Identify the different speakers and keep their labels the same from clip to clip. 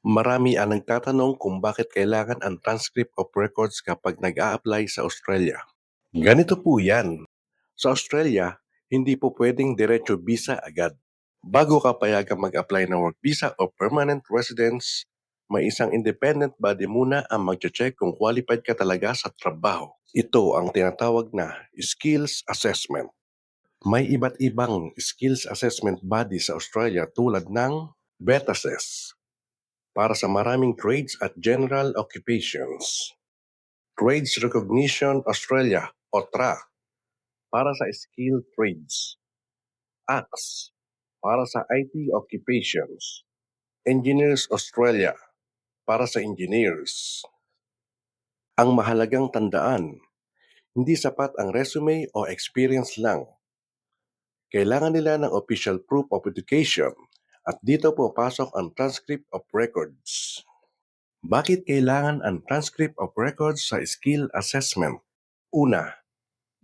Speaker 1: Marami ang nagtatanong kung bakit kailangan ang transcript of records kapag nag-a-apply sa Australia. Ganito po yan. Sa Australia, hindi po pwedeng diretso visa agad. Bago ka payagang mag-apply ng work visa o permanent residence, may isang independent body muna ang mag-check kung qualified ka talaga sa trabaho. Ito ang tinatawag na skills assessment. May iba't ibang skills assessment body sa Australia tulad ng BETASES, para sa maraming trades at general occupations. Trades Recognition Australia o TRA para sa skilled trades. ACS para sa IT occupations. Engineers Australia para sa engineers. Ang mahalagang tandaan, hindi sapat ang resume o experience lang. Kailangan nila ng official proof of education at dito pupasok ang transcript of records. Bakit kailangan ang transcript of records sa skill assessment? Una,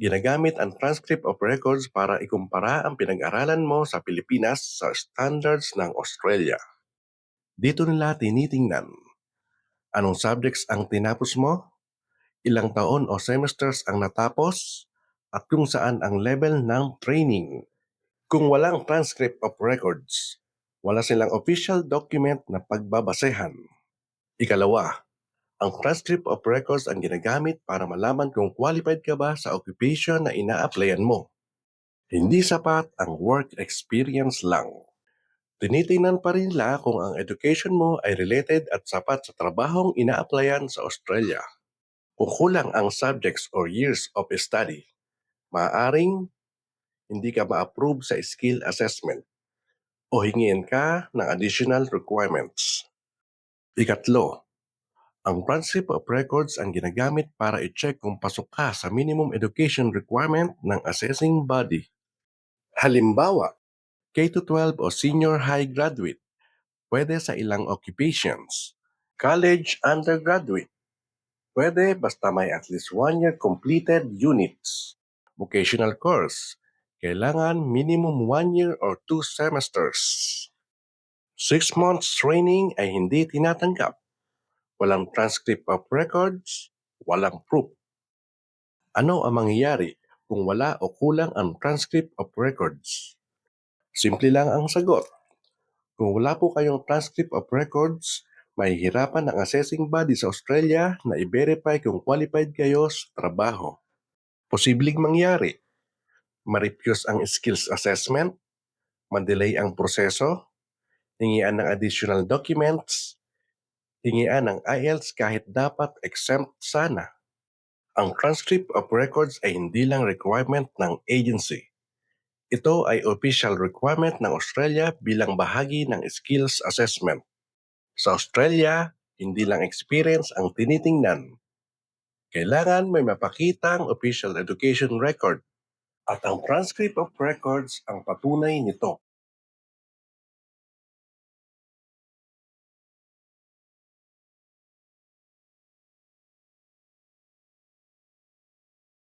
Speaker 1: ginagamit ang transcript of records para ikumpara ang pinag-aralan mo sa Pilipinas sa standards ng Australia. Dito nila tinitingnan, anong subjects ang tinapos mo, ilang taon o semesters ang natapos, at kung saan ang level ng training. Kung walang transcript of records, wala silang official document na pagbabasehan. Ikalawa, ang transcript of records ang ginagamit para malaman kung qualified ka ba sa occupation na ina-applyan mo. Hindi sapat ang work experience lang. Tinitingnan pa rin nila kung ang education mo ay related at sapat sa trabahong ina-applyan sa Australia. Kung kulang ang subjects or years of study, maaaring hindi ka ma-approve sa skill assessment o hingin ka ng additional requirements. Ikatlo, ang transcript of records ang ginagamit para i-check kung pasok ka sa minimum education requirement ng assessing body. Halimbawa, K-12 o senior high graduate, pwede sa ilang occupations. College undergraduate, pwede basta may at least 1 year completed units. Vocational course, kailangan minimum 1 year or 2 semesters. 6 months training ay hindi tinatanggap. Walang transcript of records, walang proof. Ano ang mangyayari kung wala o kulang ang transcript of records? Simple lang ang sagot. Kung wala po kayong transcript of records, mahihirapan ang assessing body sa Australia na i-verify kung qualified kayo sa trabaho. Posibleng mangyari, ma-refuse ang skills assessment, ma-delay ang proseso, hingian ng additional documents, hingian ng IELTS kahit dapat exempt sana. Ang transcript of records ay hindi lang requirement ng agency. Ito ay official requirement ng Australia bilang bahagi ng skills assessment. Sa Australia, hindi lang experience ang tinitingnan. Kailangan may mapakitang official education record at ang transcript of records ang patunay nito.